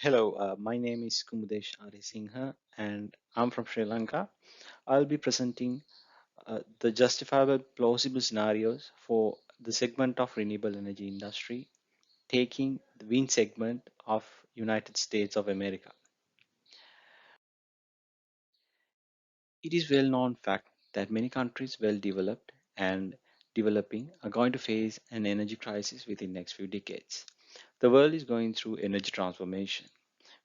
Hello, my name is Kumudesh Arisingha and I'm from Sri Lanka. I'll be presenting the justifiable plausible scenarios for the segment of renewable energy industry, taking the wind segment of United States of America. It is well known fact that many countries well developed and developing are going to face an energy crisis within the next few decades. The world is going through energy transformation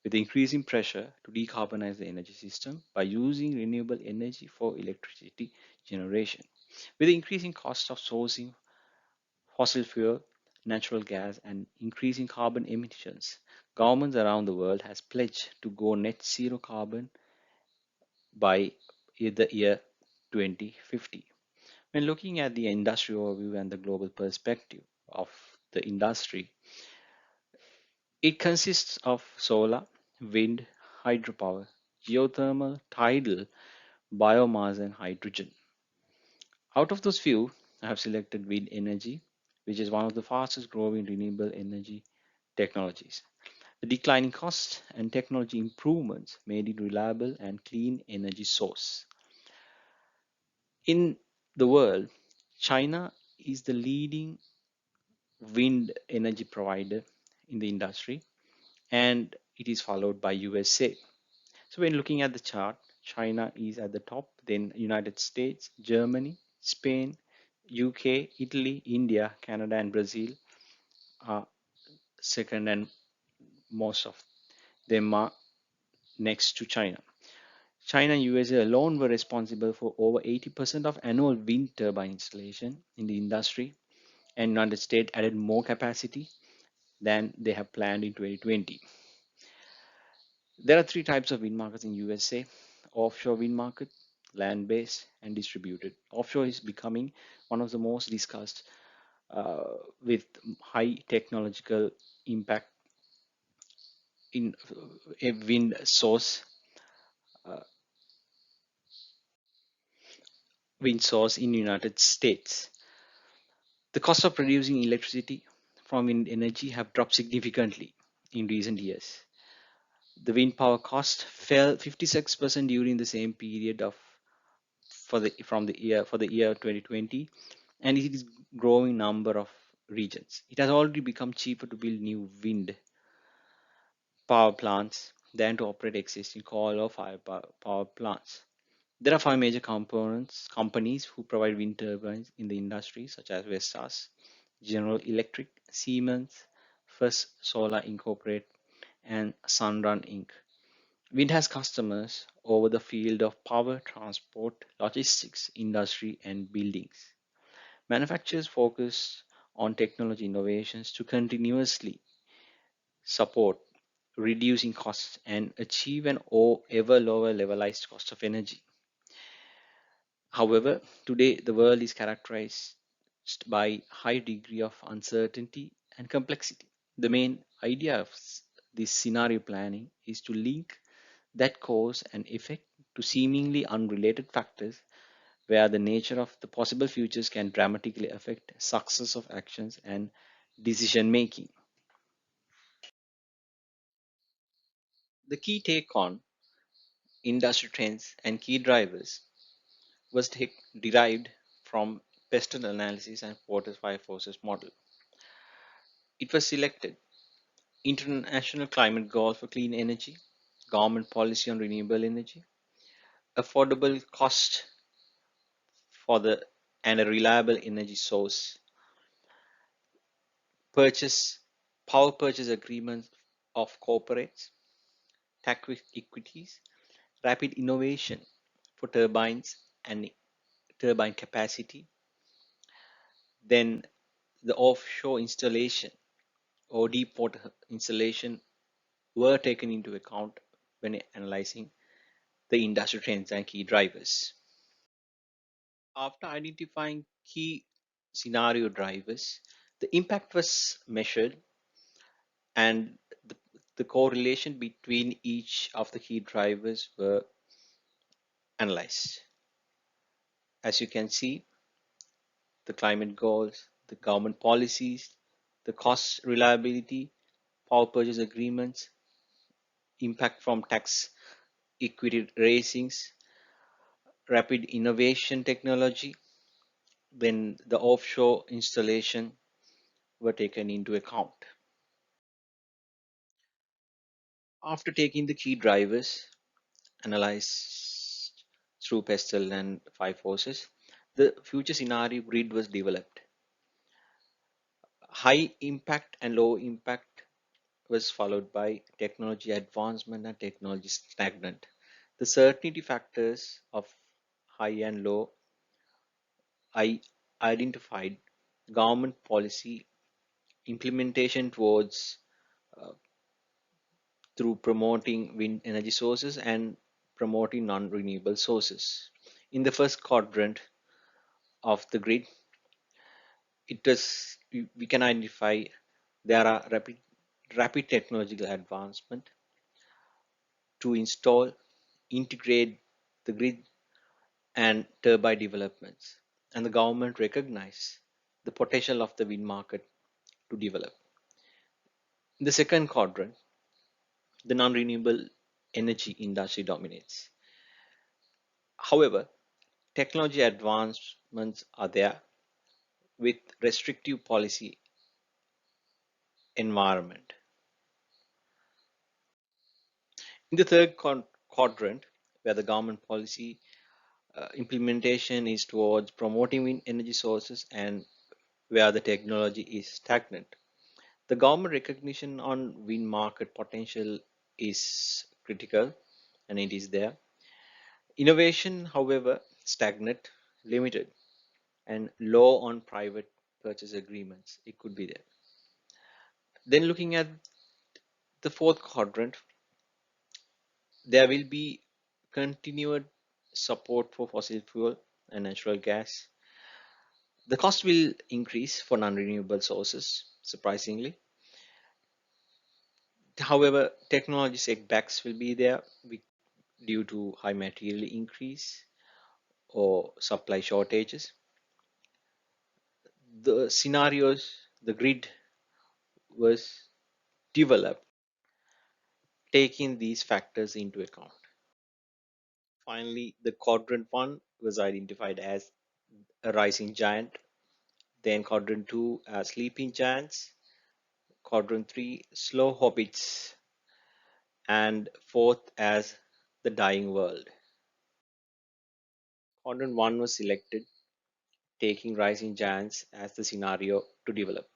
with increasing pressure to decarbonize the energy system by using renewable energy for electricity generation. With the increasing cost of sourcing fossil fuel, natural gas, and increasing carbon emissions, governments around the world has pledged to go net zero carbon by the year 2050. When looking at the industry overview and the global perspective of the industry, it consists of solar, wind, hydropower, geothermal, tidal, biomass, and hydrogen. Out of those few, I have selected wind energy, which is one of the fastest growing renewable energy technologies. The declining costs and technology improvements made it reliable and clean energy source. In the world, China is the leading wind energy provider in the industry, and it is followed by USA. So when looking at the chart, China is at the top, then United States, Germany, Spain, UK, Italy, India, Canada, and Brazil are second, and most of them are next to China. China and USA alone were responsible for over 80% of annual wind turbine installation in the industry, and United States added more capacity than they have planned in 2020. There are three types of wind markets in USA: offshore wind market, land based, and distributed. Offshore is becoming one of the most discussed with high technological impact in a wind source, uh, wind source in United States. The cost of producing electricity from wind energy have dropped significantly in recent years. The wind power cost fell 56% during the same period of for the year 2020, and it is growing number of regions. It has already become cheaper to build new wind power plants than to operate existing coal or power plants. There are five major components companies who provide wind turbines in the industry, such as Vestas, General Electric, Siemens, First Solar Incorporated, and Sunrun Inc. Wind has customers over the field of power, transport, logistics, industry, and buildings. Manufacturers focus on technology innovations to continuously support reducing costs and achieve an ever lower levelized cost of energy. However, today the world is characterized by high degree of uncertainty and complexity. The main idea of this scenario planning is to link that cause and effect to seemingly unrelated factors where the nature of the possible futures can dramatically affect success of actions and decision making. The key take on industry trends and key drivers was derived from Peston analysis and Porter's five forces model. It was selected international climate goals for clean energy, government policy on renewable energy, affordable cost for the and a reliable energy source, purchase power purchase agreements of corporates, tax equities, rapid innovation for turbines and turbine capacity, then the offshore installation or deep water installation were taken into account when analyzing the industry trends and key drivers. After identifying key scenario drivers, the impact was measured and the, the correlation between each of the key drivers were analyzed. As you can see, the climate goals, the government policies, the cost reliability, power purchase agreements, impact from tax equity raisings, rapid innovation technology, when the offshore installation were taken into account. After taking the key drivers analyzed through PESTEL and five forces, the future scenario grid was developed. High impact and low impact was followed by technology advancement and technology stagnant. The certainty factors of high and low I identified government policy implementation towards uh, through promoting wind energy sources and promoting non-renewable sources. In the first quadrant of the grid, we can identify there are rapid technological advancement to install, integrate the grid and turbine developments, and the government recognize the potential of the wind market to develop. In the second quadrant, the non-renewable energy industry dominates. However, technology advancements are there with restrictive policy environment. In the third quadrant, where the government policy implementation is towards promoting wind energy sources and where the technology is stagnant, the government recognition on wind market potential is critical and it is there. Innovation, however, stagnant, limited, and low on private purchase agreements. It could be there. Then looking at the fourth quadrant, there will be continued support for fossil fuel and natural gas. The cost will increase for non-renewable sources, surprisingly. However, technology setbacks will be there due to high material increase or supply shortages. The scenarios, the grid was developed taking these factors into account. Finally, the quadrant 1 was identified as a rising giant, then quadrant 2 as sleeping giants, quadrant 3 slow hobbits, and fourth as the dying world. Quadrant 1 was selected, taking rising giants as the scenario to develop.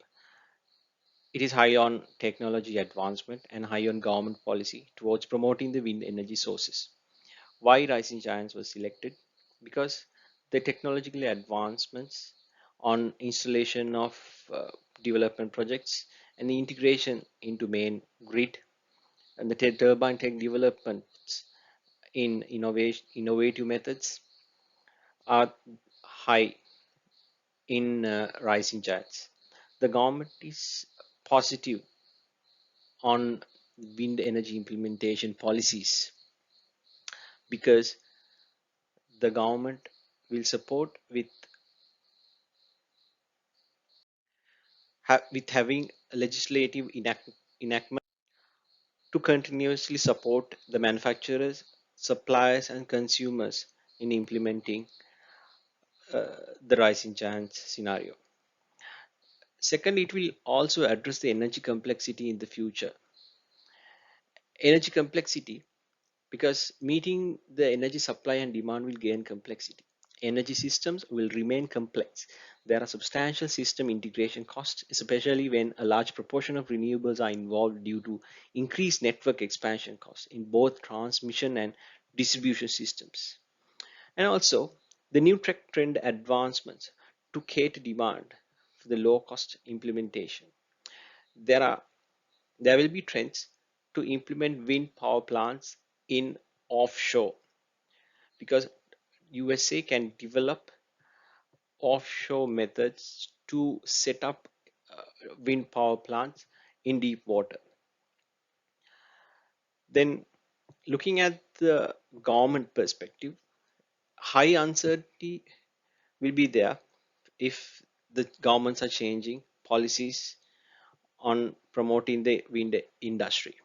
It is high on technology advancement and high on government policy towards promoting the wind energy sources. Why rising giants was selected? Because the technological advancements on installation of development projects and the integration into main grid and the turbine tech developments in innovative methods are high in rising giants. The government is positive on wind energy implementation policies because the government will support with having a legislative enactment to continuously support the manufacturers, suppliers, and consumers in implementing the rising giants scenario. Second, it will also address the energy complexity in the future. Energy complexity, because meeting the energy supply and demand will gain complexity. Energy systems will remain complex. There are substantial system integration costs, especially when a large proportion of renewables are involved due to increased network expansion costs in both transmission and distribution systems. And also, the new tech trend advancements to cater demand for the low cost implementation. There are there will be trends to implement wind power plants in offshore because USA can develop offshore methods to set up wind power plants in deep water. Then, looking at the government perspective, high uncertainty will be there if the governments are changing policies on promoting the wind industry.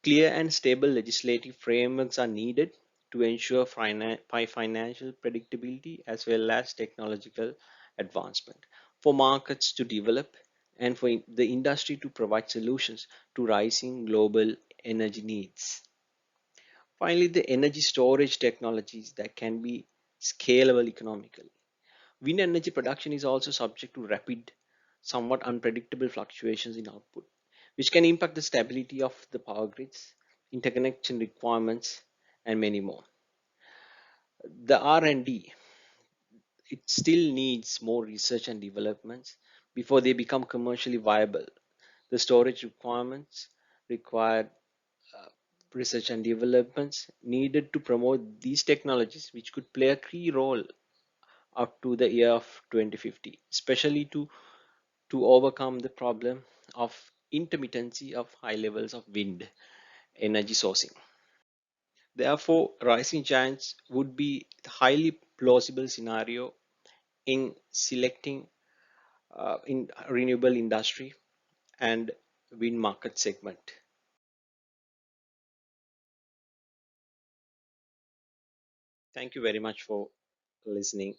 Clear and stable legislative frameworks are needed to ensure financial predictability as well as technological advancement, for markets to develop, and for the industry to provide solutions to rising global energy needs. Finally, the energy storage technologies that can be scalable economically. Wind energy production is also subject to rapid, somewhat unpredictable fluctuations in output, which can impact the stability of the power grids, interconnection requirements, and many more. The R&D, it still needs more research and developments before they become commercially viable. The storage requirements require uh, research and developments needed to promote these technologies, which could play a key role up to the year of 2050, especially to overcome the problem of intermittency of high levels of wind energy sourcing. Therefore, rising giants would be the highly plausible scenario in selecting in renewable industry and wind market segment. Thank you very much for listening.